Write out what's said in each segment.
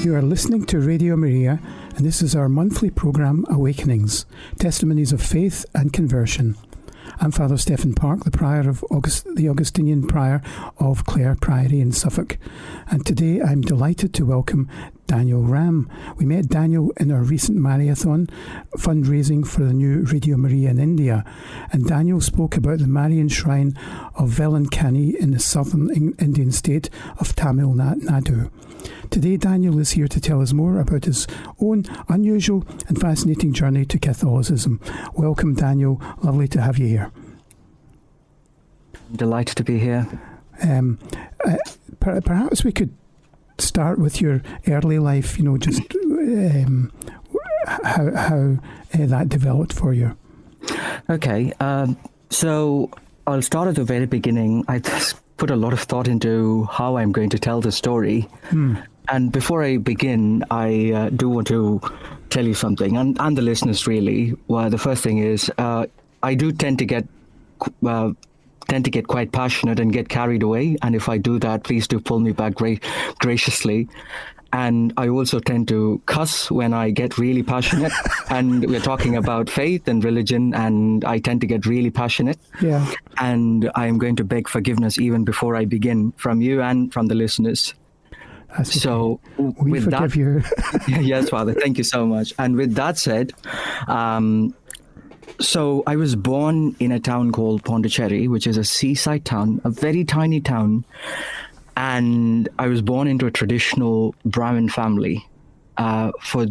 You are listening to Radio Maria, and this is our monthly programme, Awakenings, Testimonies of Faith and Conversion. I'm Fr Stefan Park, the prior of the Augustinian prior of Clare Priory in Suffolk. And today I'm delighted to welcome Daniel Ram. We met Daniel in our recent marathon fundraising for the new Radio Maria in India. And Daniel spoke about the Marian shrine of Velankani in the southern Indian state of Tamil Nadu. Today, Daniel is here to tell us more about his own unusual and fascinating journey to Catholicism. Welcome, Daniel. Lovely to have you here. I'm delighted to be here. Perhaps we could start with your early life, just how that developed for you. Okay, so I'll start at the very beginning. I put a lot of thought into how I'm going to tell the story. And before I begin, I do want to tell you something, and the listeners really. Well, the first thing is I do tend to get quite passionate and get carried away. And if I do that, please do pull me back graciously. And I also tend to cuss when I get really passionate. And we're talking about faith and religion, and I tend to get really passionate. Yeah. And I'm going to beg forgiveness even before I begin from you and from the listeners. That's okay. So we forgive you. Yes, Father. Thank you so much. And with that said, so I was born in a town called Pondicherry, which is a seaside town, a very tiny town. And I was born into a traditional Brahmin family. For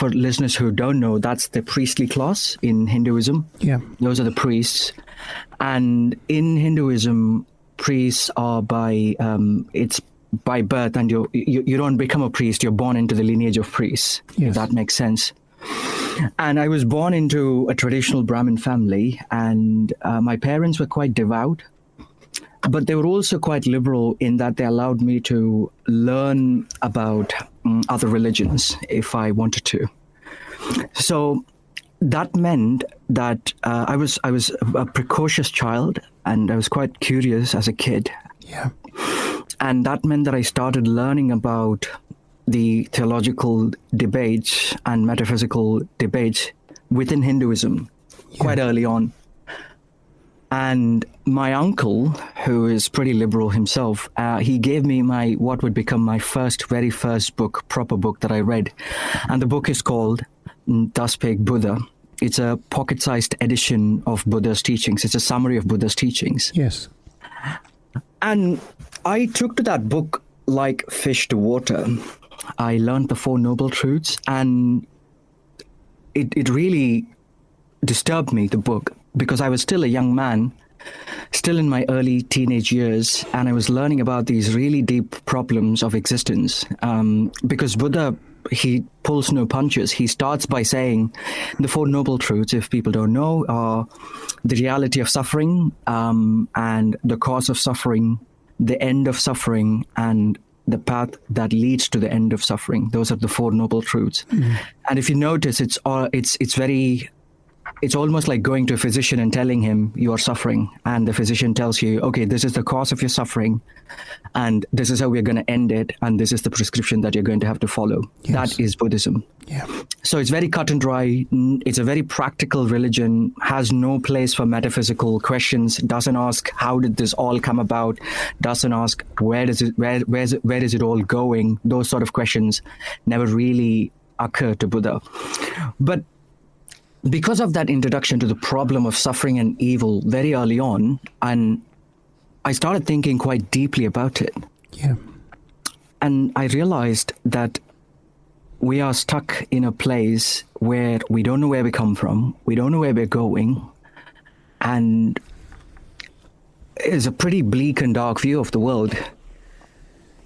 listeners who don't know, that's the priestly class in Hinduism. Yeah. Those are the priests. And in Hinduism, priests are it's by birth, and you don't become a priest, you're born into the lineage of priests, yes. If that makes sense. And I was born into a traditional Brahmin family, and my parents were quite devout, but they were also quite liberal in that they allowed me to learn about other religions if I wanted to. So that meant that I was a precocious child, and I was quite curious as a kid. Yeah. And that meant that I started learning about the theological debates and metaphysical debates within Hinduism quite early on. And my uncle, who is pretty liberal himself, he gave me what would become my very first proper book that I read. And the book is called Thus Spake Buddha. It's a pocket-sized edition of Buddha's teachings. It's a summary of Buddha's teachings. Yes. And I took to that book like fish to water. I learned the Four Noble Truths, and it really disturbed me, the book, because I was still a young man, still in my early teenage years, and I was learning about these really deep problems of existence. Because Buddha, he pulls no punches. He starts by saying the Four Noble Truths, if people don't know, are the reality of suffering, and the cause of suffering, the end of suffering, and the path that leads to the end of suffering. Those are the Four Noble Truths. Mm. And if you notice, it's almost like going to a physician and telling him you are suffering, and the physician tells you, okay, this is the cause of your suffering, and this is how we're going to end it, and this is the prescription that you're going to have to follow. Yes. That is Buddhism. Yeah. So it's very cut and dry. It's a very practical religion, has no place for metaphysical questions, doesn't ask how did this all come about, doesn't ask where is it all going. Those sort of questions never really occur to Buddha. But because of that introduction to the problem of suffering and evil very early on, and I started thinking quite deeply about it. Yeah. And I realized that we are stuck in a place where we don't know where we come from, we don't know where we're going, and it's a pretty bleak and dark view of the world.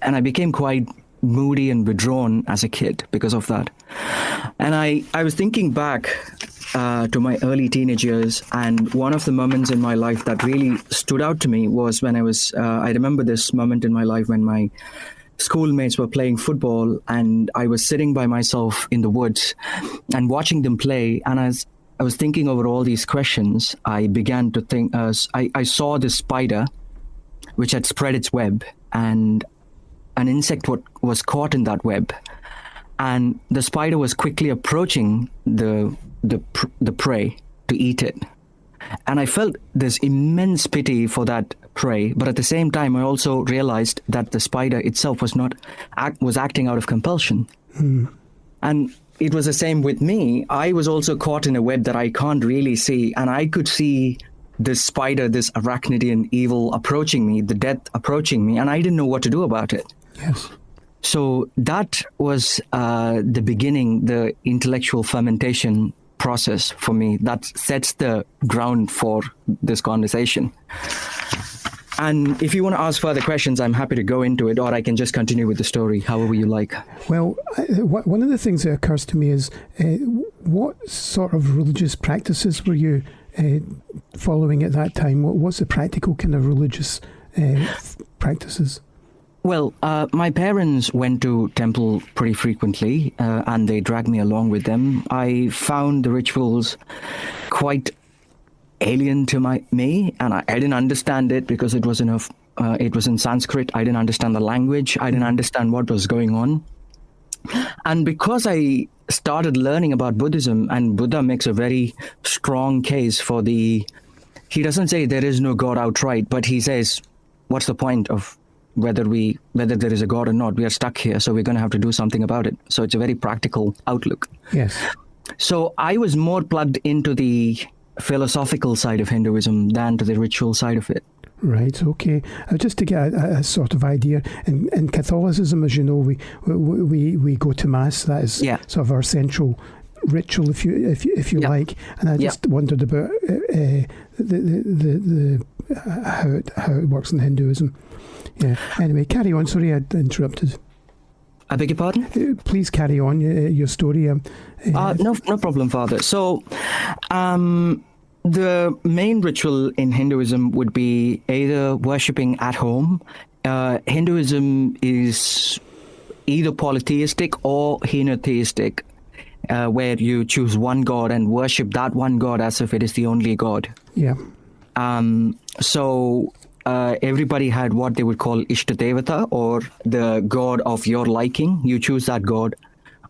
And I became quite moody and withdrawn as a kid because of that. And I was thinking back to my early teenage years, and one of the moments in my life that really stood out to me was when I remember this moment in my life when my schoolmates were playing football, and I was sitting by myself in the woods and watching them play. And as I was thinking over all these questions, I began to think, I saw this spider which had spread its web, and an insect was caught in that web. and the spider was quickly approaching the prey to eat it. And I felt this immense pity for that prey, but at the same time, I also realized that the spider itself was acting out of compulsion. And it was the same with me. I was also caught in a web that I can't really see, and I could see this spider, this arachnidian evil approaching me, the death approaching me, and I didn't know what to do about it. Yes. So that was the beginning, the intellectual fermentation process for me. That sets the ground for this conversation. And if you want to ask further questions, I'm happy to go into it, or I can just continue with the story, however you like. Well, one of the things that occurs to me is what sort of religious practices were you following at that time? What's the practical kind of religious practices? Well, my parents went to temple pretty frequently, and they dragged me along with them. I found the rituals quite alien to me, and I didn't understand it because it was in Sanskrit. I didn't understand the language. I didn't understand what was going on. And because I started learning about Buddhism, and Buddha makes a very strong case for he doesn't say there is no God outright, but he says, what's the point of whether there is a God or not? We are stuck here, so we're going to have to do something about it. So it's a very practical outlook. Yes. So I was more plugged into the philosophical side of Hinduism than to the ritual side of it. Right. Okay. Just to get a sort of idea, in Catholicism, as you know, we go to Mass. That is sort of our central ritual, if you like. And I just wondered about the how it works in Hinduism. Yeah. Anyway, carry on. Sorry, I interrupted. I beg your pardon? Please carry on your story. No problem, Father. So, the main ritual in Hinduism would be either worshipping at home. Hinduism is either polytheistic or henotheistic, where you choose one god and worship that one god as if it is the only god. Yeah. So everybody had what they would call Ishtadevata, or the god of your liking. You choose that god,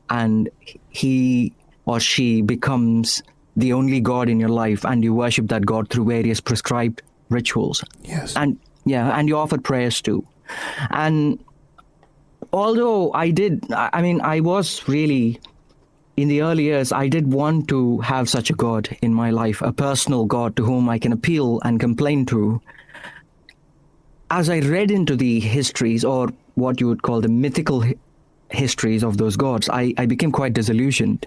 and he or she becomes the only god in your life, and you worship that god through various prescribed rituals. Yes. And you offer prayers too. And although I was really, in the early years, I did want to have such a god in my life, a personal god to whom I can appeal and complain to. As I read into the histories, or what you would call the mythical histories of those gods, I became quite disillusioned.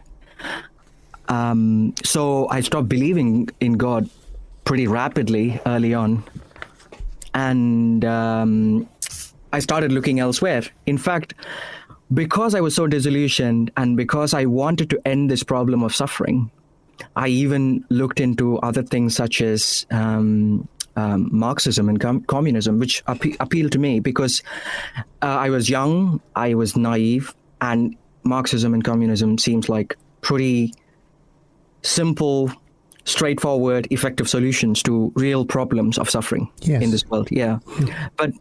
So I stopped believing in God pretty rapidly early on. And I started looking elsewhere. In fact, because I was so disillusioned and because I wanted to end this problem of suffering, I even looked into other things such as Marxism and communism, which appealed to me because I was young, I was naive, and Marxism and communism seems like pretty simple, straightforward, effective solutions to real problems of suffering in this world. Yeah. But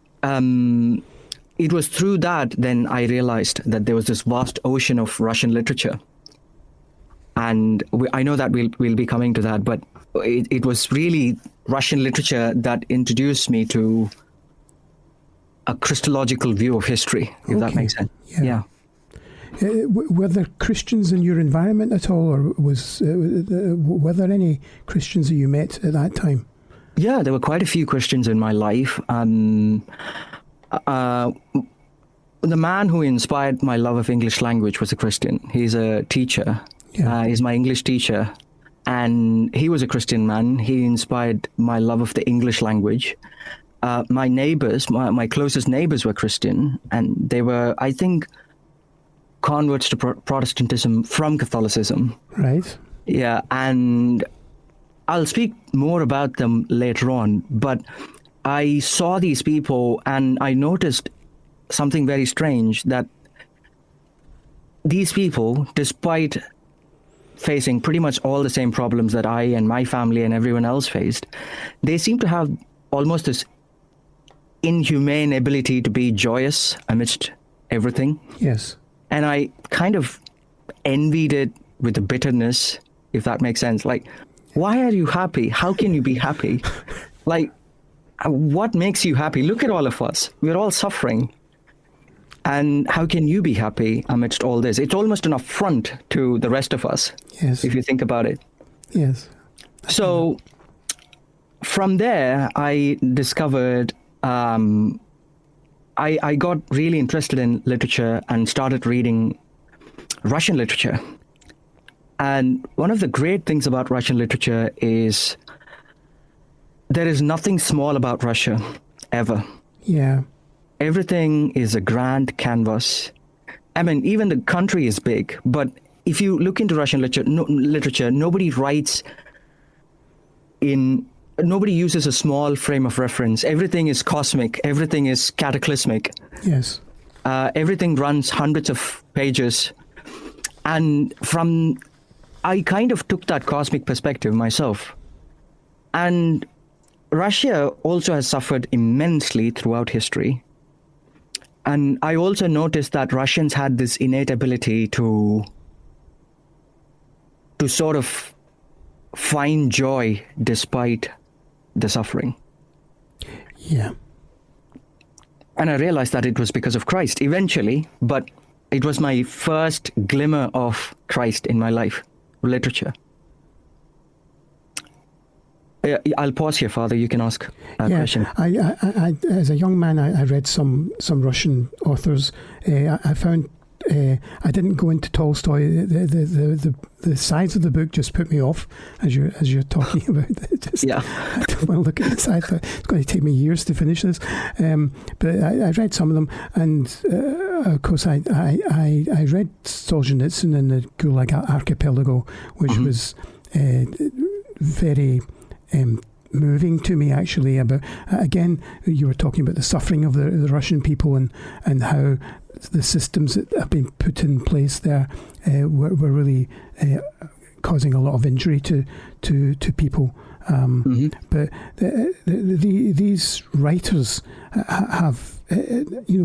it was through that then I realized that there was this vast ocean of Russian literature. And I know that we'll be coming to that, but it was really Russian literature that introduced me to a Christological view of history, if that makes sense. Yeah. Were there Christians in your environment at all, or were there any Christians that you met at that time? Yeah, there were quite a few Christians in my life. The man who inspired my love of English language was a Christian. He's a teacher. Yeah. He's my English teacher. And he was a Christian man. He inspired my love of the English language. My neighbors, my closest neighbors were Christian. And they were, I think, converts to Protestantism from Catholicism. Right. Yeah. And I'll speak more about them later on. But I saw these people and I noticed something very strange, that these people, despite facing pretty much all the same problems that I and my family and everyone else faced, they seem to have almost this inhumane ability to be joyous amidst everything. Yes. And I kind of envied it with a bitterness, if that makes sense. Like, why are you happy? How can you be happy? Like, what makes you happy? Look at all of us. We're all suffering. And how can you be happy amidst all this? It's almost an affront to the rest of us, Yes. if you think about it. Yes. So from there, I discovered, I got really interested in literature and started reading Russian literature. And one of the great things about Russian literature is there is nothing small about Russia, ever. Yeah. Everything is a grand canvas. I mean, even the country is big, but if you look into Russian literature, nobody uses a small frame of reference. Everything is cosmic. Everything is cataclysmic. Yes. Everything runs hundreds of pages. And I kind of took that cosmic perspective myself. And Russia also has suffered immensely throughout history. And I also noticed that Russians had this innate ability to sort of find joy despite the suffering. Yeah. And I realized that it was because of Christ eventually, but it was my first glimmer of Christ in my life, literature. I'll pause here, Father. You can ask a question. I as a young man, I read some Russian authors. I found I didn't go into Tolstoy. The size of the book just put me off as you're talking about it. I don't want to look at the size. It's going to take me years to finish this. But I read some of them, and of course I read Solzhenitsyn in the Gulag Archipelago, which was very moving to me, actually. About again, you were talking about the suffering of the Russian people and how the systems that have been put in place there were really causing a lot of injury to people. But these writers have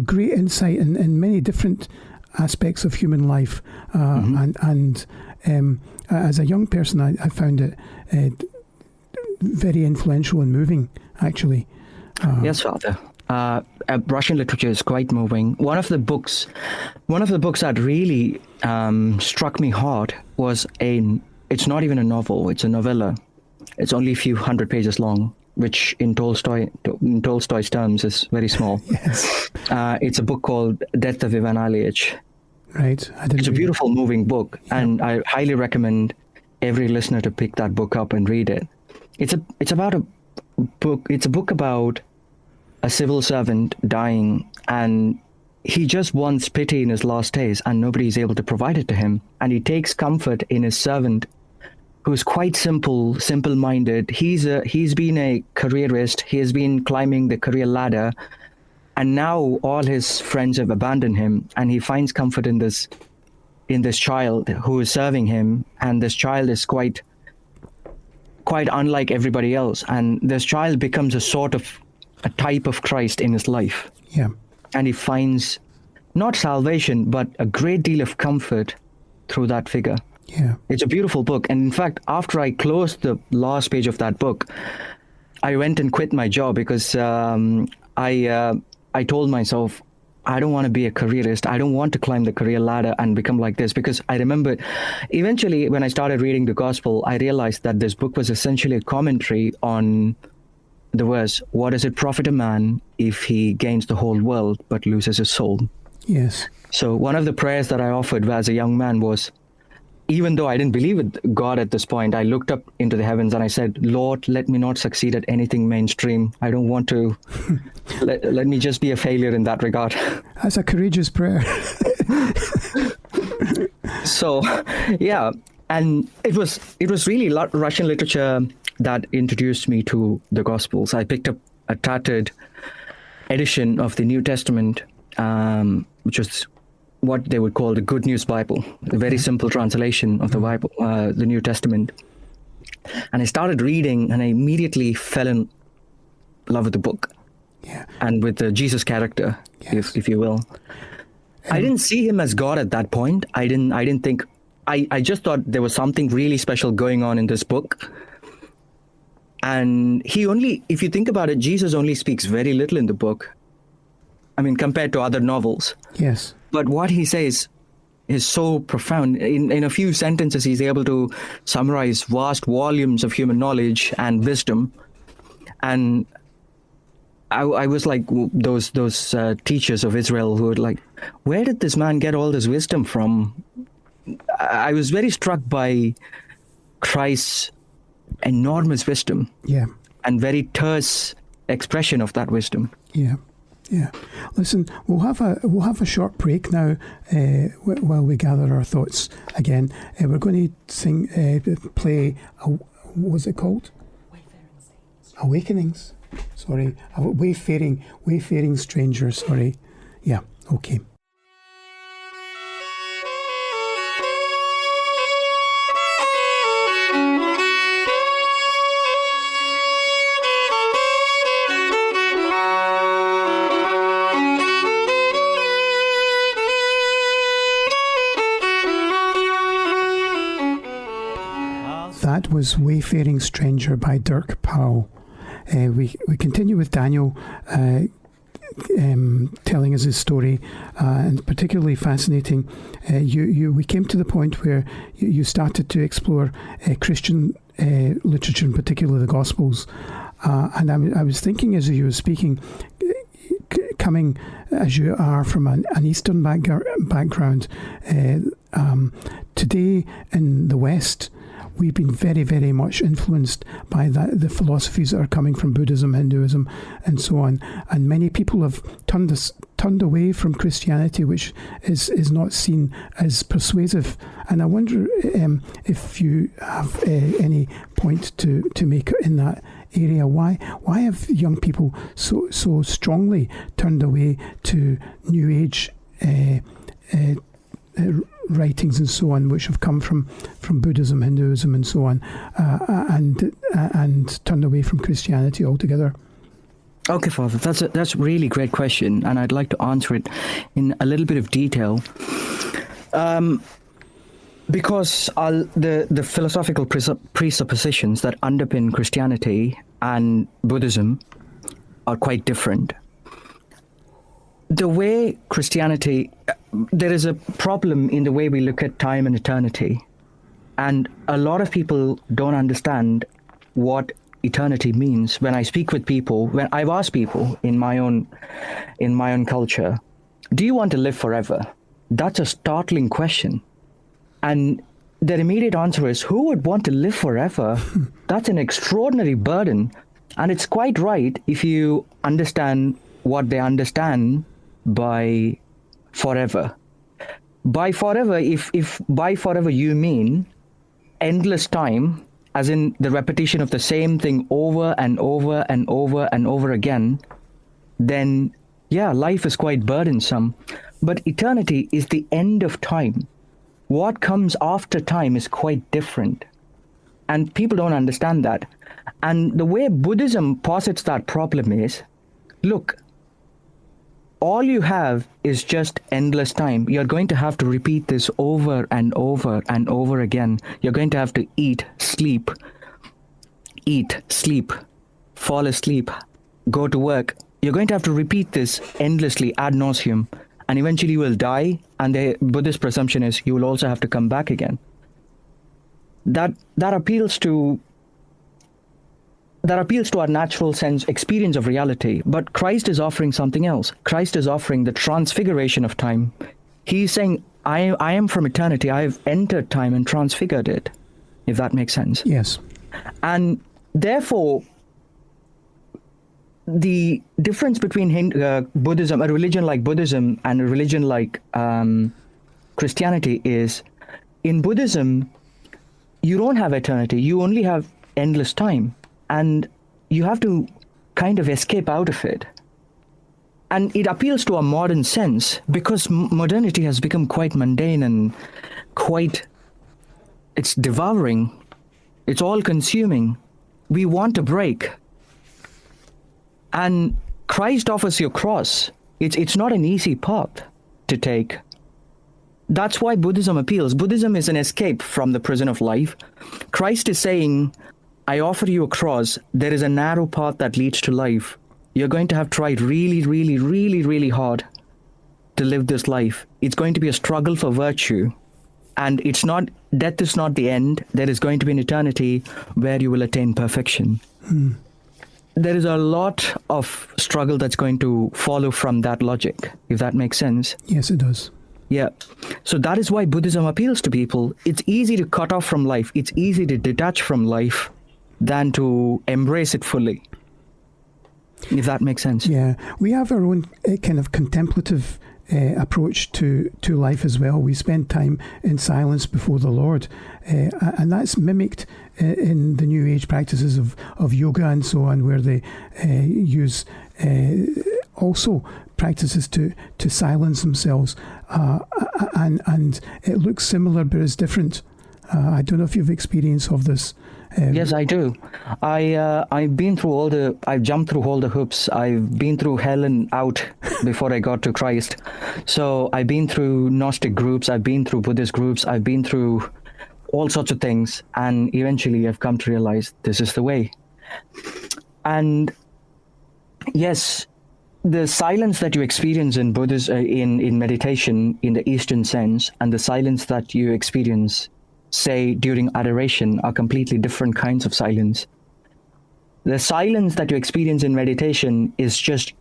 great insight in many different aspects of human life, and as a young person, I found it very influential and moving, actually. Yes, Father. Russian literature is quite moving. One of the books that really struck me hard was it's not even a novel, it's a novella. It's only a few hundred pages long, which in Tolstoy's terms is very small. Yes. It's a book called Death of Ivan Ilyich. Right. It's a beautiful, moving book, and I highly recommend every listener to pick that book up and read it. It's a book about a civil servant dying, and he just wants pity in his last days, and nobody is able to provide it to him. And he takes comfort in his servant, who's quite simple-minded. He's been a careerist. He has been climbing the career ladder, and now all his friends have abandoned him, and he finds comfort in this child who is serving him. And this child is quite unlike everybody else, and this child becomes a type of Christ in his life. Yeah. And he finds not salvation, but a great deal of comfort through that figure. Yeah. It's a beautiful book. And in fact, after I closed the last page of that book, I went and quit my job because I told myself, I don't want to be a careerist. I don't want to climb the career ladder and become like this, because I remember eventually when I started reading the gospel, I realized that this book was essentially a commentary on the verse, what does it profit a man if he gains the whole world but loses his soul? Yes. So one of the prayers that I offered as a young man was, even though I didn't believe in God at this point, I looked up into the heavens and I said, Lord, let me not succeed at anything mainstream. I don't want to, let me just be a failure in that regard. That's a courageous prayer. So, yeah. And it was really Russian literature that introduced me to the Gospels. I picked up a tattered edition of the New Testament, which was what they would call the Good News Bible, a very simple translation of the Bible, the New Testament. And I started reading, and I immediately fell in love with the book, and with the Jesus character, if you will. I didn't see him as God at that point. I didn't think. I just thought there was something really special going on in this book. And if you think about it, Jesus only speaks very little in the book. I mean, compared to other novels. Yes. But what he says is so profound. In a few sentences, he's able to summarize vast volumes of human knowledge and wisdom. And I was like those teachers of Israel who were like, where did this man get all this wisdom from? I was very struck by Christ's enormous wisdom. Yeah. And very terse expression of that wisdom. Yeah. Yeah. Listen, we'll have a short break now while we gather our thoughts again. We're going to play. What was it called? Awakenings. Sorry, wayfaring stranger. Sorry. Yeah. Okay. That was Wayfaring Stranger by Dirk Powell. We continue with Daniel telling us his story, and particularly fascinating. We came to the point where you started to explore Christian literature, in particular the Gospels. And I was thinking as you were speaking, coming as you are from an Eastern background, today in the West, we've been very, very much influenced by the philosophies that are coming from Buddhism, Hinduism, and so on. And many people have turned away from Christianity, which is not seen as persuasive. And I wonder if you have any point to make in that area. Why have young people so strongly turned away to New Age writings and so on, which have come from Buddhism, Hinduism, and so on, and turned away from Christianity altogether? Okay, Father, that's a really great question, and I'd like to answer it in a little bit of detail. Because the philosophical presuppositions that underpin Christianity and Buddhism are quite different. The way Christianity, there is a problem in the way we look at time and eternity. And a lot of people don't understand what eternity means. When I speak with people, when I've asked people in my own culture, do you want to live forever? That's a startling question. And their immediate answer is, who would want to live forever? That's an extraordinary burden. And it's quite right if you understand what they understand by forever. By forever, if by forever you mean endless time, as in the repetition of the same thing over and over and over and over again, then yeah, life is quite burdensome. But eternity is the end of time. What comes after time is quite different. And people don't understand that. And the way Buddhism posits that problem is, look, all you have is just endless time. You're going to have to repeat this over and over and over again. You're going to have to eat, sleep, fall asleep, go to work. You're going to have to repeat this endlessly ad nauseum. And eventually you will die, and the Buddhist presumption is you will also have to come back again. That appeals to our natural sense experience of reality. But Christ is offering something else. Christ is offering the transfiguration of time. He's saying, I am from eternity. I have entered time and transfigured it, if that makes sense. Yes. And therefore, the difference between Buddhism, a religion like Buddhism, and a religion like Christianity is, in Buddhism, you don't have eternity. You only have endless time. And you have to kind of escape out of it. And it appeals to a modern sense because modernity has become quite mundane and it's devouring. It's all consuming. We want a break. And Christ offers you a cross. It's not an easy path. to take. That's why Buddhism appeals. Buddhism is an escape from the prison of life. Christ is saying, I offer you a cross. There is a narrow path that leads to life. You're going to have tried really, really, really, really hard to live this life. It's going to be a struggle for virtue. And death is not the end. There is going to be an eternity where you will attain perfection. There is a lot of struggle that's going to follow from that logic, if that makes sense. Yes, it does. Yeah. So that is why Buddhism appeals to people. It's easy to cut off from life. It's easy to detach from life than to embrace it fully, if that makes sense. Yeah. We have our own kind of contemplative approach to life as well. We spend time in silence before the Lord, and that's mimicked in the New Age practices of yoga and so on, where they use also practices to silence themselves, and it looks similar but is different. I don't know if you've experience of this. Yes, I do. I've jumped through all the hoops. I've been through hell and out before I got to Christ. So I've been through Gnostic groups. I've been through Buddhist groups. I've been through all sorts of things. And eventually I've come to realize this is the way. And yes, the silence that you experience in Buddhism, in meditation, in the Eastern sense, and the silence that you experience, say, during adoration, are completely different kinds of silence. The silence that you experience in meditation is just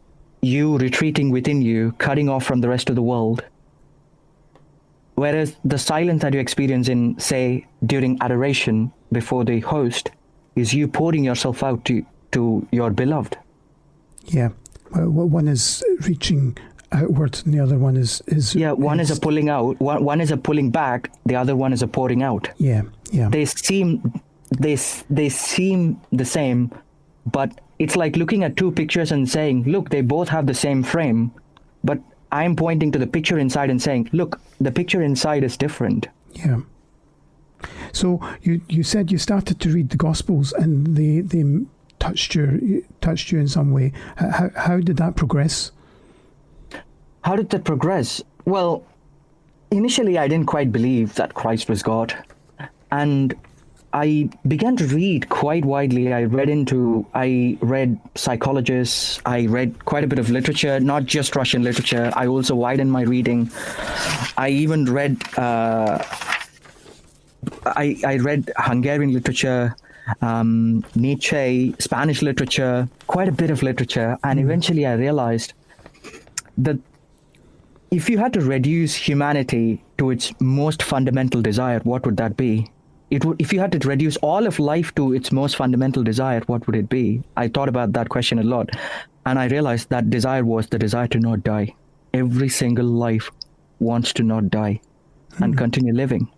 you retreating within you, cutting off from the rest of the world. Whereas the silence that you experience in, say, during adoration before the host, is you pouring yourself out to your beloved. Yeah. Well, one is reaching outward and the other one is one is a pulling out, one is a pulling back, the other one is a pouring out. Yeah. They seem the same, but it's like looking at two pictures and saying, look, they both have the same frame, but I'm pointing to the picture inside and saying, look, the picture inside is different. Yeah. So you said you started to read the Gospels and they touched you in some way. How did that progress? How did that progress? Well, initially I didn't quite believe that Christ was God. And I began to read quite widely. I read psychologists. I read quite a bit of literature, not just Russian literature. I also widened my reading. I even read, I read Hungarian literature, Nietzsche, Spanish literature, quite a bit of literature. And eventually I realized that if you had to reduce humanity to its most fundamental desire, what would that be? If you had to reduce all of life to its most fundamental desire, what would it be? I thought about that question a lot. And I realized that desire was the desire to not die. Every single life wants to not die and continue living.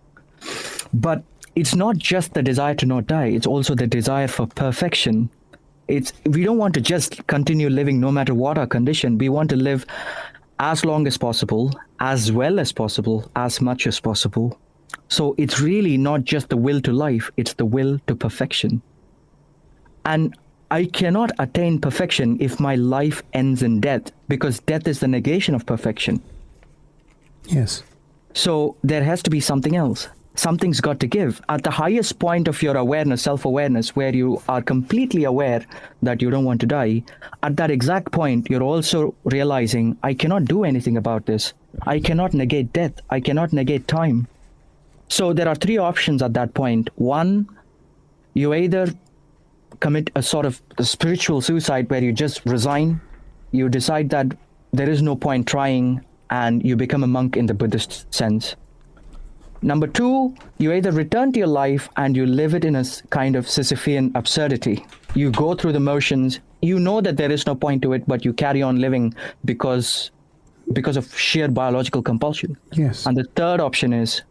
But it's not just the desire to not die. It's also the desire for perfection. We don't want to just continue living no matter what our condition. We want to live as long as possible, as well as possible, as much as possible. So it's really not just the will to life, it's the will to perfection. And I cannot attain perfection if my life ends in death, because death is the negation of perfection. Yes. So there has to be something else. Something's got to give. At the highest point of your awareness, self-awareness, where you are completely aware that you don't want to die, at that exact point, you're also realizing, I cannot do anything about this. I cannot negate death. I cannot negate time. So there are three options at that point. One, you either commit a sort of spiritual suicide where you just resign. You decide that there is no point trying, and you become a monk in the Buddhist sense. Number two, you either return to your life and you live it in a kind of Sisyphean absurdity. You go through the motions, you know that there is no point to it, but you carry on living because of sheer biological compulsion. Yes. And the third option is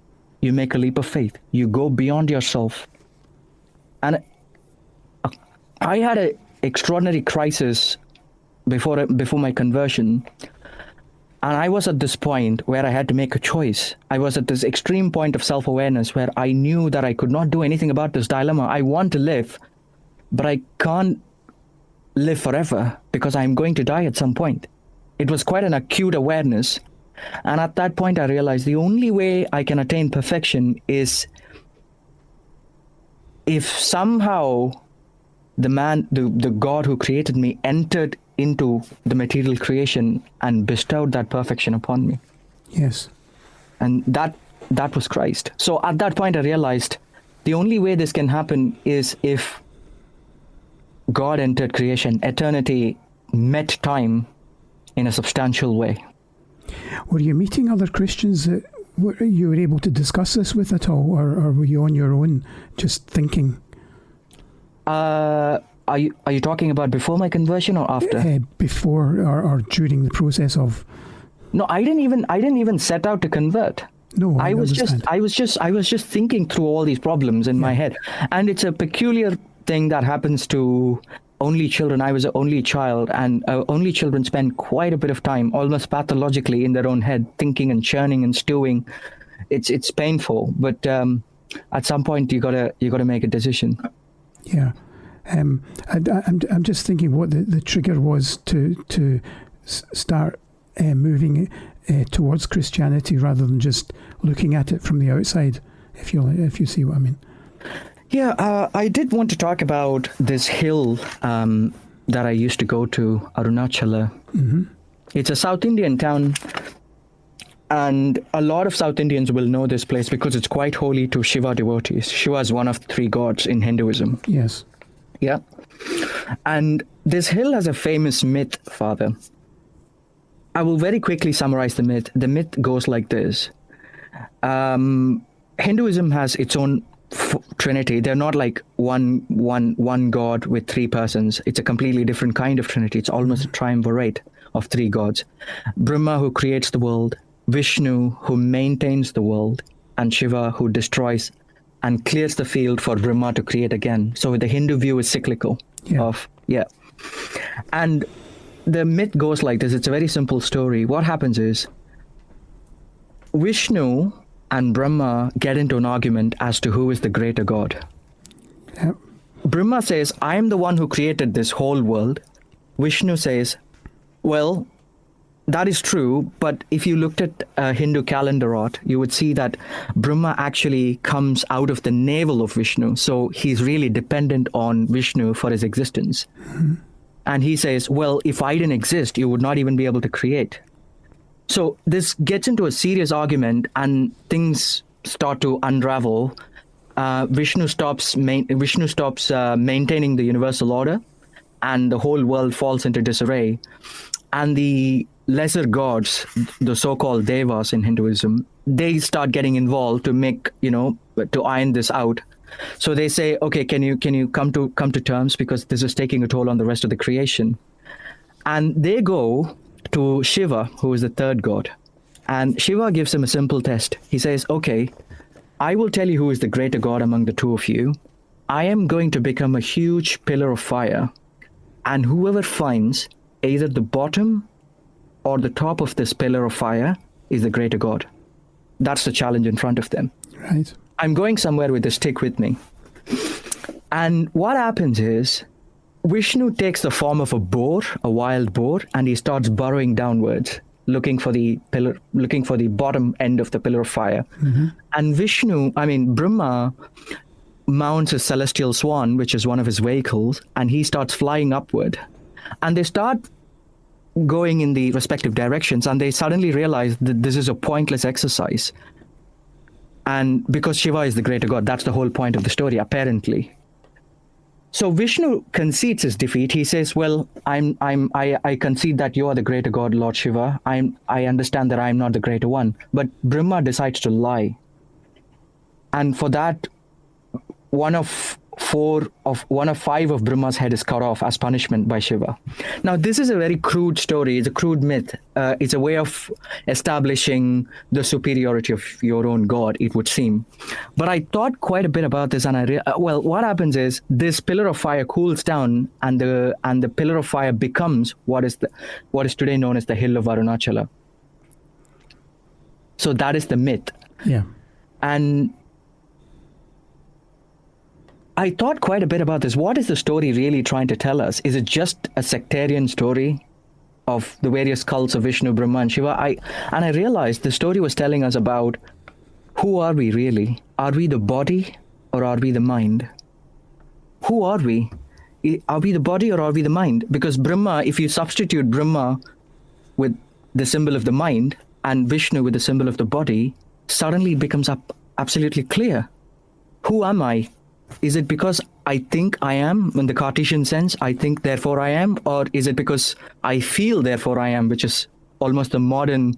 you make a leap of faith. You go beyond yourself. And I had an extraordinary crisis before my conversion. And I was at this point where I had to make a choice. I was at this extreme point of self-awareness where I knew that I could not do anything about this dilemma. I want to live, but I can't live forever because I'm going to die at some point. It was quite an acute awareness. And at that point, I realized the only way I can attain perfection is if somehow the God who created me entered into the material creation and bestowed that perfection upon me. Yes. And that was Christ. So at that point, I realized the only way this can happen is if God entered creation. Eternity met time in a substantial way. Were you meeting other Christians that you were able to discuss this with at all, or were you on your own just thinking? Are you talking about before my conversion or after? Before or during the process of? No, I didn't even set out to convert. No, I was just thinking through all these problems in my head, and it's a peculiar thing that happens to only children. I was an only child, and only children spend quite a bit of time, almost pathologically, in their own head, thinking and churning and stewing. It's painful, but at some point you gotta make a decision. Yeah, I'm just thinking what the trigger was to start moving towards Christianity rather than just looking at it from the outside. If you see what I mean. Yeah, I did want to talk about this hill that I used to go to, Arunachala. Mm-hmm. It's a South Indian town, and a lot of South Indians will know this place because it's quite holy to Shiva devotees. Shiva is one of the 3 gods in Hinduism. Yes. Yeah. And this hill has a famous myth, Father. I will very quickly summarize the myth. The myth goes like this. Hinduism has its own Trinity. They're not like one God with 3 persons. It's a completely different kind of Trinity. It's almost a triumvirate of 3 gods. Brahma, who creates the world, Vishnu, who maintains the world, and Shiva, who destroys and clears the field for Brahma to create again. So the Hindu view is cyclical. And the myth goes like this. It's a very simple story. What happens is Vishnu and Brahma get into an argument as to who is the greater god. Yep. Brahma says, I am the one who created this whole world. Vishnu says, well, that is true, but if you looked at Hindu calendar art, you would see that Brahma actually comes out of the navel of Vishnu. So he's really dependent on Vishnu for his existence. Mm-hmm. And he says, well, if I didn't exist, you would not even be able to create. So this gets into a serious argument, and things start to unravel. Vishnu stops maintaining the universal order, and the whole world falls into disarray. And the lesser gods, the so-called devas in Hinduism, they start getting involved to make, to iron this out. So they say, okay, can you come to terms, because this is taking a toll on the rest of the creation. And they go to Shiva, who is the 3rd god. And Shiva gives him a simple test. He says, okay, I will tell you who is the greater god among the 2 of you. I am going to become a huge pillar of fire, and whoever finds either the bottom or the top of this pillar of fire is the greater god. That's the challenge in front of them. Right. I'm going somewhere with this, stick with me. And what happens is Vishnu takes the form of a boar, a wild boar, and he starts burrowing downwards, looking for the bottom end of the pillar of fire. Mm-hmm. And Brahma mounts a celestial swan, which is one of his vehicles, and he starts flying upward. And they start going in the respective directions, and they suddenly realize that this is a pointless exercise. And because Shiva is the greater god, that's the whole point of the story, apparently. So Vishnu concedes his defeat. He says, well, I concede that you are the greater god, Lord Shiva. I understand that I'm not the greater one. But Brahma decides to lie. And for that, one of 5 of Brahma's head is cut off as punishment by Shiva. Now, this is a very crude story. It's a crude myth. It's a way of establishing the superiority of your own god, it would seem. But I thought quite a bit about this, and what happens is this pillar of fire cools down, and the pillar of fire becomes what is today known as the hill of Arunachala. So that is the myth. Yeah. And I thought quite a bit about this. What is the story really trying to tell us? Is it just a sectarian story? of the various cults of Vishnu, Brahma, and Shiva, I realized the story was telling us about who are we really? Are we the body or are we the mind? Who are we? Are we the body or are we the mind? Because Brahma, if you substitute Brahma with the symbol of the mind and Vishnu with the symbol of the body, suddenly it becomes absolutely clear. Who am I? Is it because I think I am, in the Cartesian sense, I think therefore I am, or is it because I feel therefore I am, which is almost the modern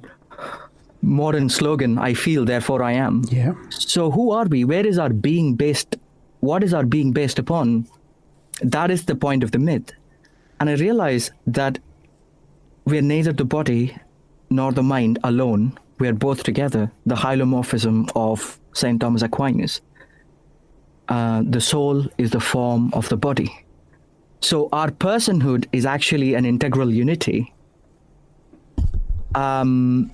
slogan, I feel therefore I am. Yeah. So who are we? Where is our being based? What is our being based upon? That is the point of the myth. And I realize that we're neither the body nor the mind alone. We are both together. The hylomorphism of St. Thomas Aquinas. The soul is the form of the body. So our personhood is actually an integral unity. I'm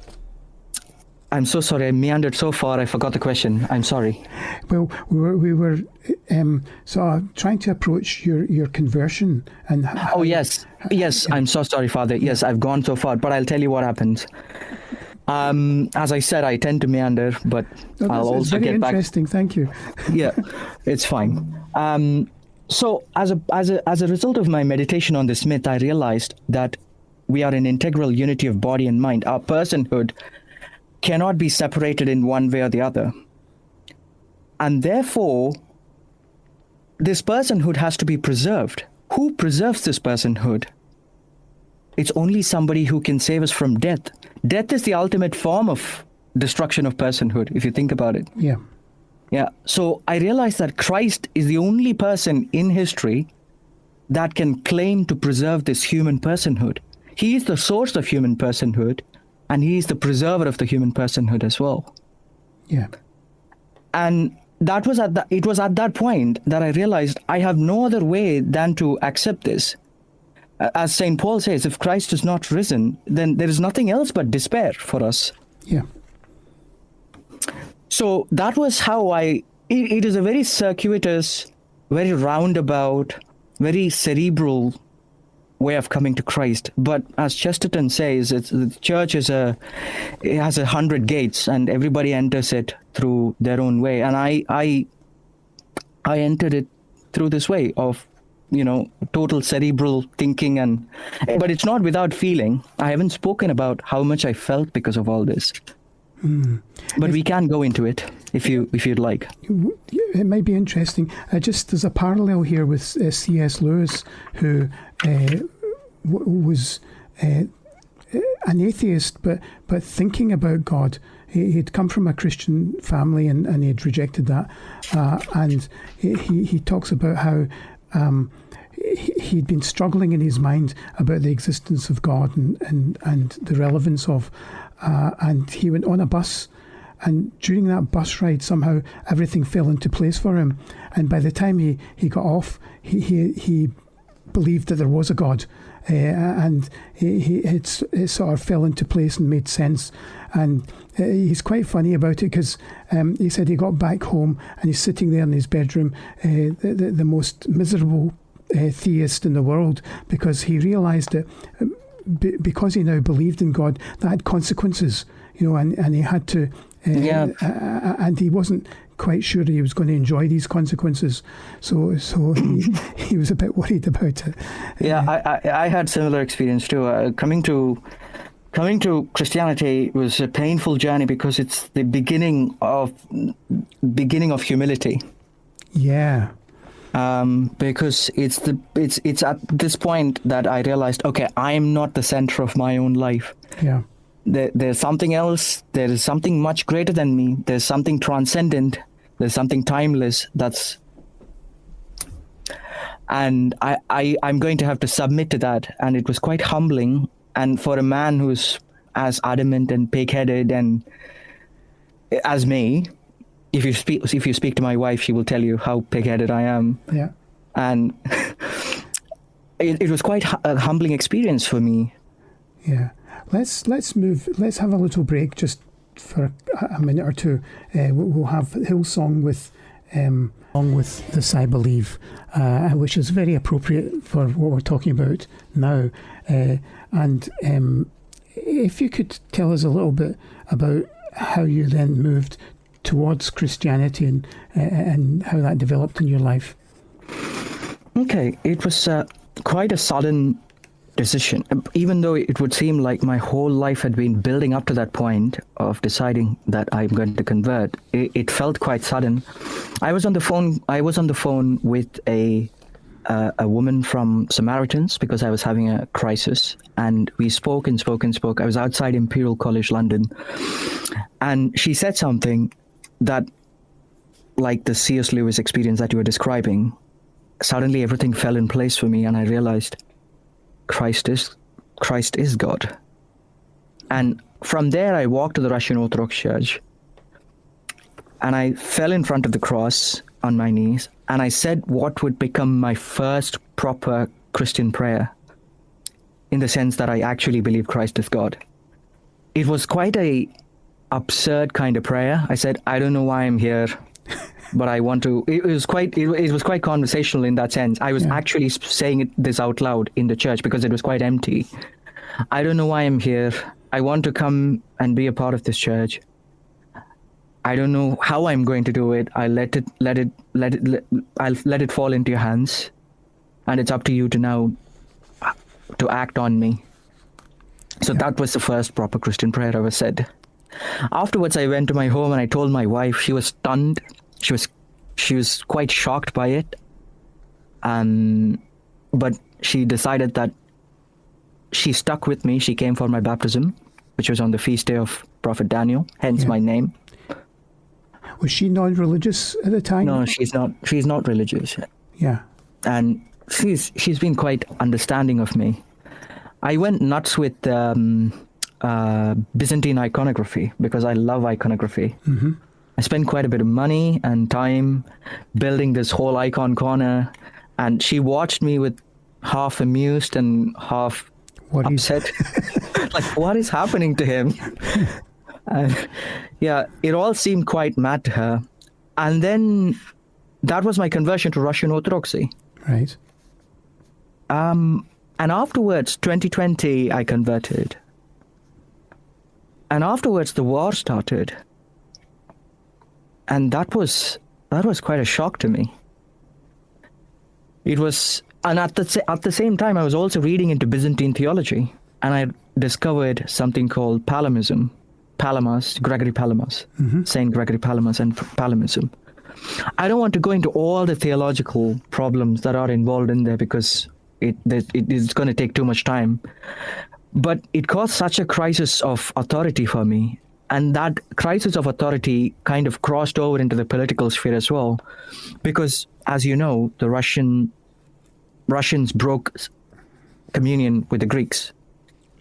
so sorry, I meandered so far, I forgot the question. I'm sorry. Well, we were trying to approach your conversion and. Oh yes, I'm so sorry, Father. Yes, I've gone so far, but I'll tell you what happens. As I said, I tend to meander, but I'll also get back. Interesting. Thank you. Yeah, it's fine. So as a result of my meditation on this myth, I realized that we are an integral unity of body and mind. Our personhood cannot be separated in one way or the other. And therefore, this personhood has to be preserved. Who preserves this personhood? It's only somebody who can save us from death. Death is the ultimate form of destruction of personhood, if you think about it. Yeah. Yeah. So I realized that Christ is the only person in history that can claim to preserve this human personhood. He is the source of human personhood, and he is the preserver of the human personhood as well. Yeah. And it was at that point that I realized I have no other way than to accept this. As St. Paul says, if Christ is not risen, then there is nothing else but despair for us. Yeah. So that was how it is a very circuitous, very roundabout, very cerebral way of coming to Christ. But as Chesterton says, the church it has 100 gates, and everybody enters it through their own way. And I entered it through this way of, total cerebral thinking, but it's not without feeling. I haven't spoken about how much I felt because of all this. But we can go into it if you'd like. It might be interesting. There's a parallel here with C.S. Lewis, who was an atheist, but thinking about God. He'd come from a Christian family and he had rejected that. And he talks about how he'd been struggling in his mind about the existence of God and the relevance of. And he went on a bus, and during that bus ride, somehow everything fell into place for him. And by the time he got off, he believed that there was a God, and it sort of fell into place and made sense. And he's quite funny about it, because he said he got back home and he's sitting there in his bedroom, the most miserable theist in the world, because he realised that because he now believed in God, that had consequences, and he had to, and he wasn't quite sure he was going to enjoy these consequences. So he was a bit worried about it. Yeah, I had similar experience too. Coming to Christianity was a painful journey, because it's the beginning of humility. Yeah. Because it's at this point that I realized, okay, I am not the center of my own life. Yeah. There's something else. There is something much greater than me. There's something transcendent. There's something timeless. And I'm going to have to submit to that. And it was quite humbling. And for a man who's as adamant and pig-headed and as me, if you speak to my wife, she will tell you how pig-headed I am. Yeah. And it was quite a humbling experience for me. Yeah. Let's have a little break just for a minute or two. We'll have Hillsong with along with this, I believe, which is very appropriate for what we're talking about now. And if you could tell us a little bit about how you then moved towards Christianity and how that developed in your life. Okay, it was quite a sudden decision, even though it would seem like my whole life had been building up to that point of deciding that I'm going to convert. It felt quite sudden. I was on the phone with a woman from Samaritans because I was having a crisis, and we spoke. I was outside Imperial College London, and she said something that, like the C.S. Lewis experience that you were describing, suddenly everything fell in place for me, and I realized Christ is God. And from there, I walked to the Russian Orthodox Church, and I fell in front of the cross on my knees, and I said what would become my first proper Christian prayer, in the sense that I actually believe Christ is God. It was quite a absurd kind of prayer. I said, I don't know why I'm here, but I want to. It was quite conversational in that sense. I was actually saying this out loud in the church because it was quite empty. I don't know why I'm here. I want to come and be a part of this church. I don't know how I'm going to do it. I'll let it fall into your hands, and it's up to you to now to act on me. So that was the first proper Christian prayer I ever said. Afterwards, I went to my home and I told my wife. She was stunned. She was quite shocked by it. But she decided that she stuck with me. She came for my baptism, which was on the feast day of Prophet Daniel, hence my name. Was she non-religious at the time? No, she's not. She's not religious. Yeah. And she's been quite understanding of me. I went nuts with Byzantine iconography because I love iconography. Mm-hmm. I spent quite a bit of money and time building this whole icon corner, and she watched me with half amused and half upset. Like, what is happening to him? It all seemed quite mad to her. And then that was my conversion to Russian Orthodoxy. Right. And afterwards, 2020, I converted. And afterwards, the war started. And that was quite a shock to me. It was, and at the same time, I was also reading into Byzantine theology, and I discovered something called Palamism. Gregory Palamas, Saint Gregory Palamas and Palamism. I don't want to go into all the theological problems that are involved in there because it is going to take too much time. But it caused such a crisis of authority for me. And that crisis of authority kind of crossed over into the political sphere as well. Because, as you know, the Russians broke communion with the Greeks.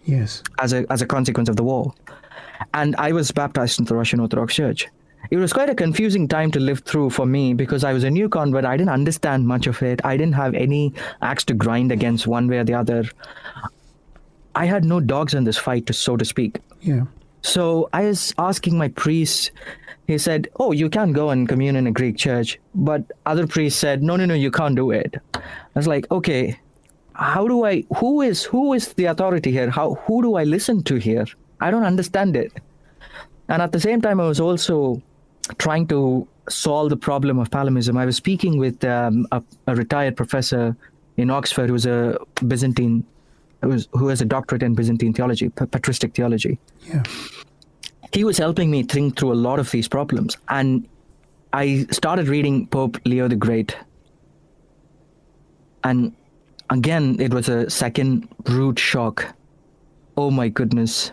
Yes. As a consequence of the war. And I was baptized into the Russian Orthodox Church. It was quite a confusing time to live through for me because I was a new convert. I didn't understand much of it. I didn't have any axe to grind against one way or the other. I had no dogs in this fight, so to speak. Yeah. So I was asking my priest. He said, "Oh, you can go and commune in a Greek church." But other priests said, "No, you can't do it." I was like, okay, who is the authority here? Who do I listen to here? I don't understand it. And at the same time, I was also trying to solve the problem of Palamism. I was speaking with a retired professor in Oxford who has a doctorate in Byzantine theology, patristic theology. Yeah. He was helping me think through a lot of these problems. And I started reading Pope Leo the Great. And again, it was a second rude shock. Oh my goodness.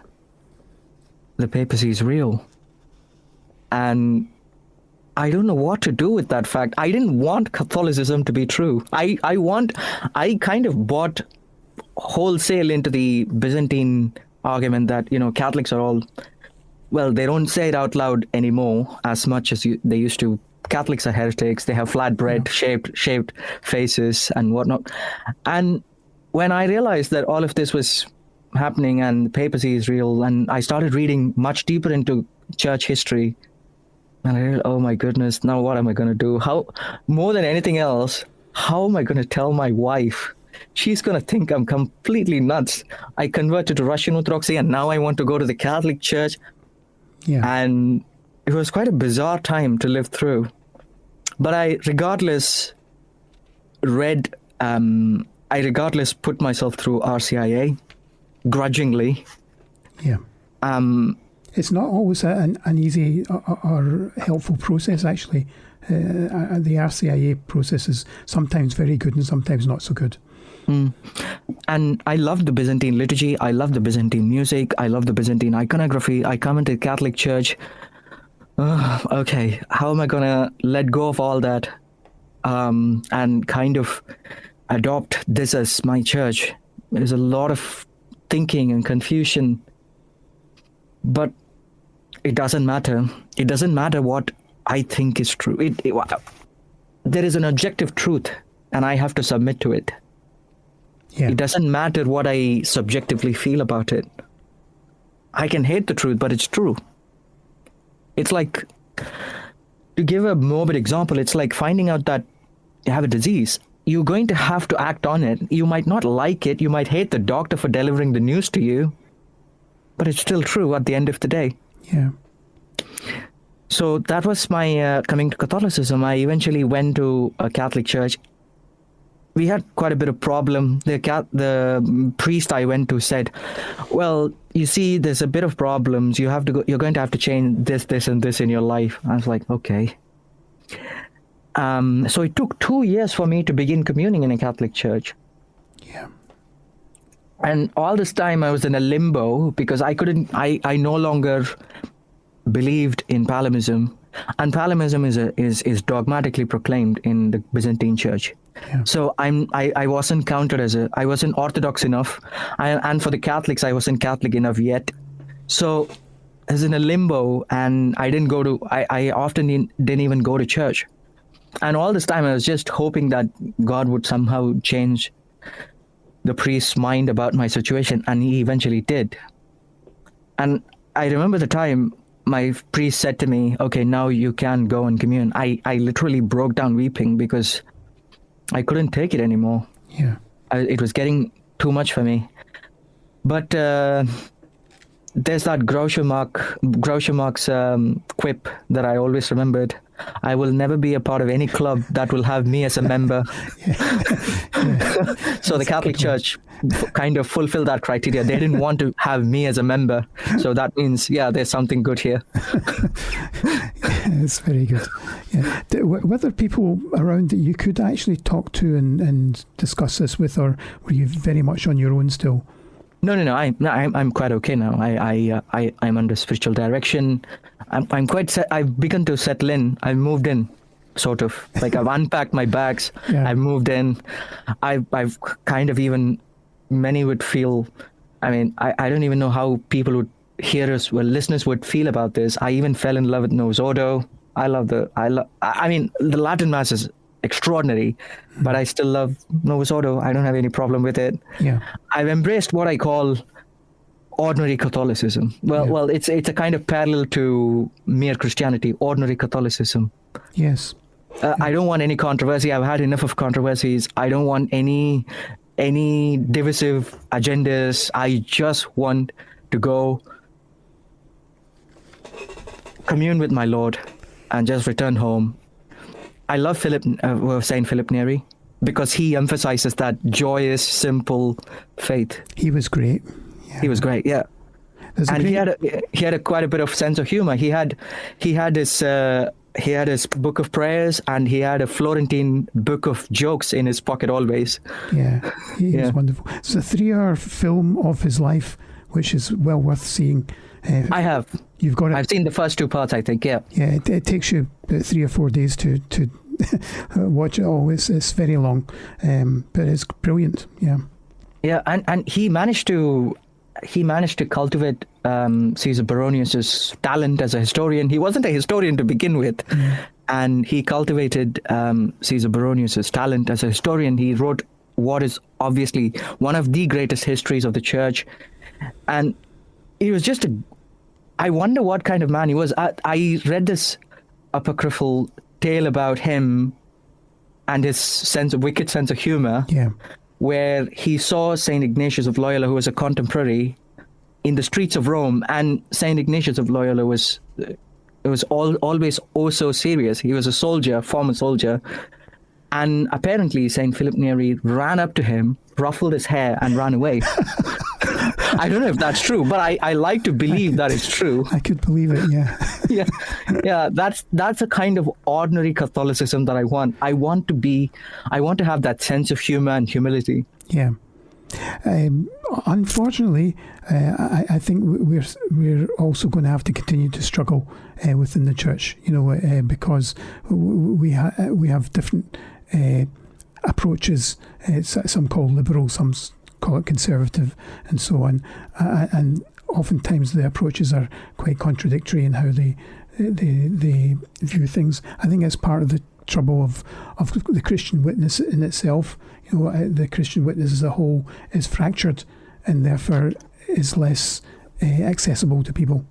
The papacy is real. And I don't know what to do with that fact. I didn't want Catholicism to be true. I kind of bought wholesale into the Byzantine argument that, Catholics are all, well, they don't say it out loud anymore as much as they used to. Catholics are heretics. They have flat bread, shaped faces and whatnot. And when I realized that all of this was happening and the papacy is real, and I started reading much deeper into church history, And I realized, oh my goodness, now what am I going to do? How, more than anything else, how am I going to tell my wife? She's going to think I'm completely nuts. I converted to Russian Orthodoxy and now I want to go to the Catholic Church. Yeah. And it was quite a bizarre time to live through. But I regardless put myself through RCIA grudgingly. Yeah. It's not always an easy or helpful process, actually. The RCIA process is sometimes very good and sometimes not so good. And I love the Byzantine liturgy. I love the Byzantine music. I love the Byzantine iconography. I come into the Catholic Church. Okay, how am I going to let go of all that and kind of adopt this as my church? There's a lot of thinking and confusion. But it doesn't matter. It doesn't matter what I think is true. There is an objective truth, and I have to submit to it. Yeah. It doesn't matter what I subjectively feel about it. I can hate the truth, but it's true. It's like, to give a morbid example, it's like finding out that you have a disease. You're going to have to act on it. You might not like it. You might hate the doctor for delivering the news to you. But it's still true at the end of the day. Yeah. So that was my coming to Catholicism. I eventually went to a Catholic church. We had quite a bit of problem. The priest I went to said, well, you see, there's a bit of problems. You're going to have to change this, and this in your life. I was like, okay. So it took 2 years for me to begin communing in a Catholic church. Yeah. And all this time I was in a limbo because I no longer believed in Palimism. And Palimism is dogmatically proclaimed in the Byzantine Church. Yeah. So I wasn't counted I wasn't Orthodox enough. And for the Catholics, I wasn't Catholic enough yet. So I was in a limbo, and I often didn't even go to church. And all this time I was just hoping that God would somehow change the priest's mind about my situation, and he eventually did. And I remember the time my priest said to me, okay, now you can go and commune. I literally broke down weeping because I couldn't take it anymore. Yeah. It was getting too much for me. But there's that Groucho Marx quip that I always remembered. I will never be a part of any club that will have me as a member. So the Catholic Church kind of fulfilled that criteria. They didn't want to have me as a member. So that means, there's something good here. It's very good. Yeah. Were there people around that you could actually talk to and discuss this with, or were you very much on your own still? No. I'm quite okay now. I'm under spiritual direction. I'm quite. I've begun to settle in. I've moved in, sort of. Like I've unpacked my bags. Yeah. I've moved in. I've kind of even. Many would feel. I mean, I don't even know how people would hear us. Well, listeners would feel about this. I even fell in love with Novus Ordo. I mean, the Latin Mass is extraordinary, but I still love Novus Ordo. I don't have any problem with it. Yeah. I've embraced what I call ordinary Catholicism. Well, it's a kind of parallel to mere Christianity, ordinary Catholicism. Yes. I don't want any controversy. I've had enough of controversies. I don't want any divisive agendas. I just want to go commune with my Lord and just return home. I love Saint Philip Neri because he emphasizes that joyous, simple faith. He was great. Yeah. He was great, yeah. And he had quite a bit of sense of humor. He had his book of prayers, and he had a Florentine book of jokes in his pocket always. Yeah, he is wonderful. It's a 3-hour film of his life, which is well worth seeing. I have. You've got it. I've seen the first 2 parts, I think. Yeah. Yeah, it takes you 3 or 4 days to watch it all. It's very long, but it's brilliant. Yeah. Yeah, and he managed to cultivate Caesar Baronius's talent as a historian. He wasn't a historian to begin with, and he cultivated Caesar Baronius's talent as a historian. He wrote what is obviously one of the greatest histories of the church, and he was just I wonder what kind of man he was. I read this apocryphal tale about him and his wicked sense of humor, where he saw Saint Ignatius of Loyola, who was a contemporary, in the streets of Rome, and Saint Ignatius of Loyola was always oh so serious. He was a soldier, former soldier, and apparently Saint Philip Neri ran up to him, ruffled his hair, and ran away. I don't know if that's true, but I like to believe that it's true. I could believe it, yeah. Yeah. That's a kind of ordinary Catholicism that I want. I want to have that sense of humor and humility. Yeah. Unfortunately, I think we're also going to have to continue to struggle within the church, because we have different approaches. Some call liberal, some call it conservative, and so on. And oftentimes the approaches are quite contradictory in how they view things. I think it's part of the trouble of the Christian witness in itself. The Christian witness as a whole is fractured and therefore is less accessible to people.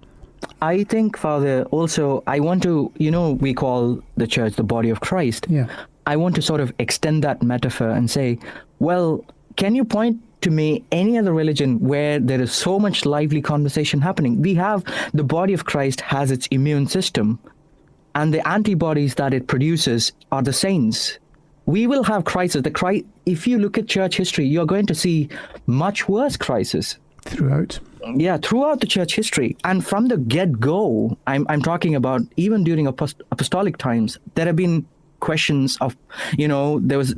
I think, Father, also, I want to, we call the church the body of Christ. Yeah. I want to sort of extend that metaphor and say, well, can you point to me any other religion where there is so much lively conversation happening? We have, the body of Christ has its immune system, and the antibodies that it produces are the saints. We will have crises. If you look at church history, you're going to see much worse crises. Throughout the church history. And from the get-go, I'm talking about even during apostolic times, there have been questions of, there was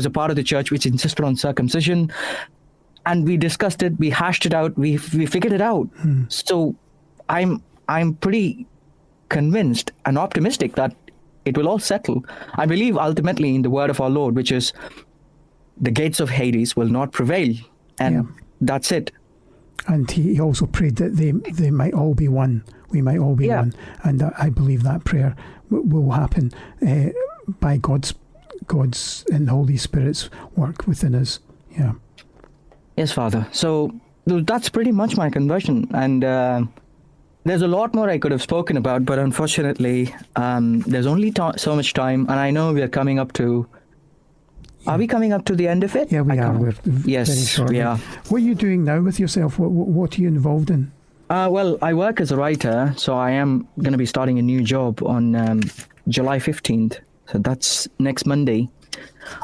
a part of the church which insisted on circumcision, and we discussed it, we hashed it out, we figured it out. So I'm pretty convinced and optimistic that it will all settle. I believe ultimately in the word of our Lord, which is the gates of Hades will not prevail, and that's it. And he also prayed that they might all be one. We might all be one. And I believe that prayer will happen by God's and Holy Spirit's work within us. Yeah. Yes, Father. So that's pretty much my conversion. And there's a lot more I could have spoken about, but unfortunately, there's only so much time. And I know we are coming up to... Are we coming up to the end of it? Yeah, we are. We're yes, very shortly. we are. What are you doing now with yourself? What are you involved in? Well, I work as a writer, so I am going to be starting a new job on July 15th. So that's next Monday.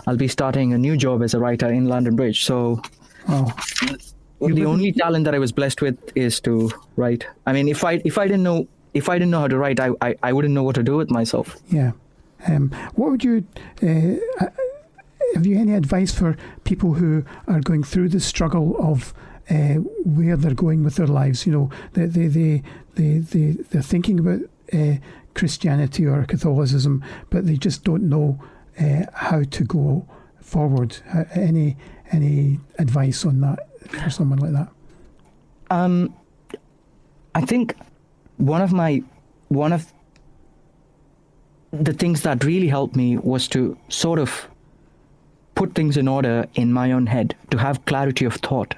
I'll be starting a new job as a writer in London Bridge. So the only talent that I was blessed with is to write. I mean, if I didn't know how to write, I wouldn't know what to do with myself. Yeah. What would you... have you any advice for people who are going through the struggle of where they're going with their lives? They're thinking about Christianity or Catholicism, but they just don't know how to go forward. Any advice on that for someone like that? I think one of the things that really helped me was to sort of put things in order in my own head, to have clarity of thought.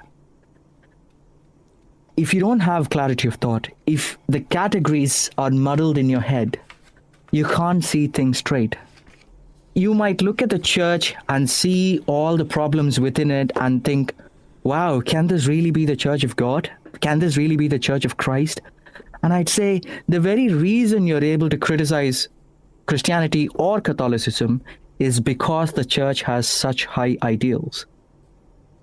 If you don't have clarity of thought, if the categories are muddled in your head, you can't see things straight. You might look at the church and see all the problems within it and think, wow, can this really be the church of God? Can this really be the church of Christ? And I'd say the very reason you're able to criticize Christianity or Catholicism is because the church has such high ideals.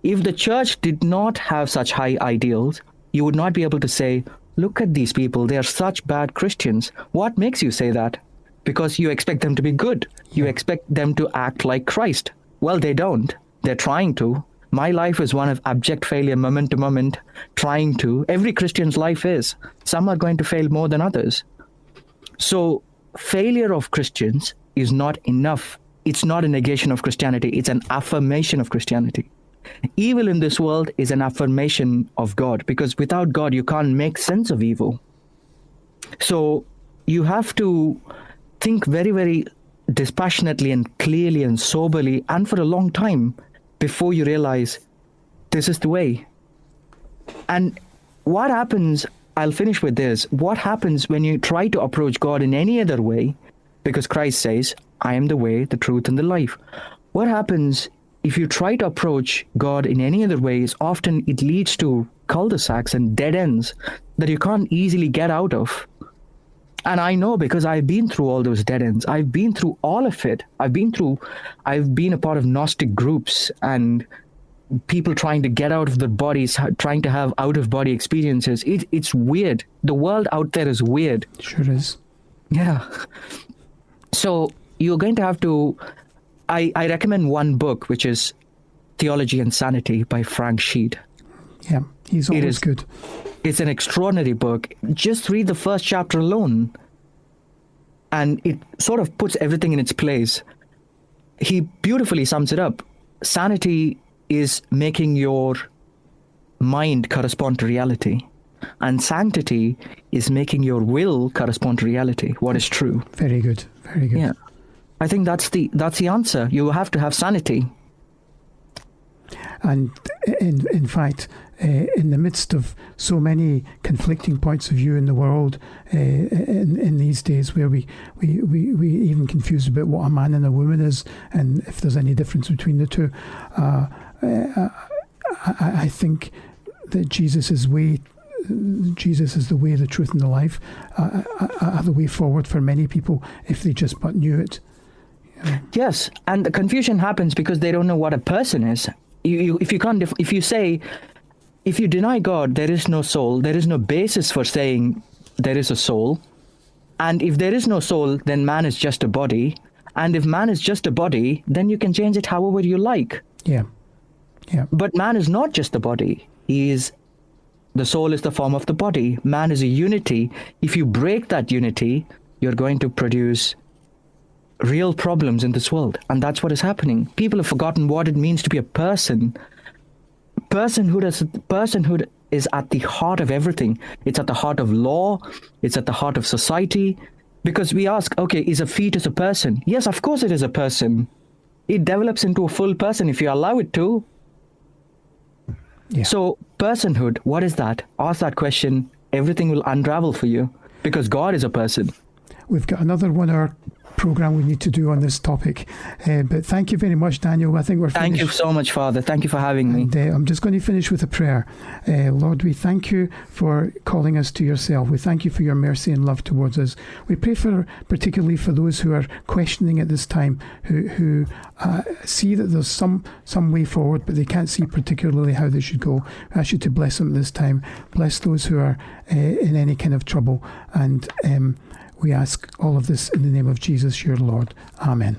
If the church did not have such high ideals, you would not be able to say, look at these people, they are such bad Christians. What makes you say that? Because you expect them to be good. You expect them to act like Christ. Well, they don't. They're trying to. My life is one of abject failure, moment to moment, trying to. Every Christian's life is. Some are going to fail more than others. So failure of Christians is not enough. It's not a negation of Christianity. It's an affirmation of Christianity. Evil in this world is an affirmation of God, because without God, you can't make sense of evil. So you have to think very, very dispassionately and clearly and soberly and for a long time before you realize this is the way. And what happens I'll finish with this. What happens when you try to approach God in any other way? Because Christ says, I am the way, the truth, and the life. What happens if you try to approach God in any other way? Is often it leads to cul-de-sacs and dead ends that you can't easily get out of. And I know, because I've been through all those dead ends. I've been through all of it. I've been a part of Gnostic groups and people trying to get out of their bodies, trying to have out-of-body experiences. It's weird. The world out there is weird. Sure is. Yeah. So you're going to have to... I recommend one book, which is Theology and Sanity by Frank Sheed. Yeah, he's always good. It's an extraordinary book. Just read the first chapter alone, and it sort of puts everything in its place. He beautifully sums it up. Sanity is making your mind correspond to reality, and sanctity is making your will correspond to reality, what is true. Very good, very good. Yeah, I think that's the answer. You have to have sanity. And in fact, in the midst of so many conflicting points of view in the world in these days, where we even confuse about what a man and a woman is, and if there's any difference between the two, I think that Jesus is the way, the truth, and the life, are the way forward for many people if they just but knew it. Yes, and the confusion happens because they don't know what a person is. If you deny God, there is no soul. There is no basis for saying there is a soul. And if there is no soul, then man is just a body. And if man is just a body, then you can change it however you like. Yeah. Yeah. But man is not just a body. The soul is the form of the body. Man is a unity. If you break that unity, you're going to produce real problems in this world. And that's what is happening. People have forgotten what it means to be a person. Personhood is at the heart of everything. It's at the heart of law. It's at the heart of society. Because we ask, okay, is a fetus a person? Yes, of course it is a person. It develops into a full person if you allow it to. Yeah. So personhood, what is that? Ask that question. Everything will unravel for you, because God is a person. We've got another 1 hour program we need to do on this topic, but thank you very much, Daniel. I think we're finished. Thank you so much, Father. Thank you for having me. And I'm just going to finish with a prayer. Lord, we thank you for calling us to yourself. We thank you for your mercy and love towards us. We pray particularly for those who are questioning at this time, who see that there's some way forward, but they can't see particularly how they should go. I ask you to bless them at this time. Bless those who are in any kind of trouble, and we ask all of this in the name of Jesus, your Lord. Amen.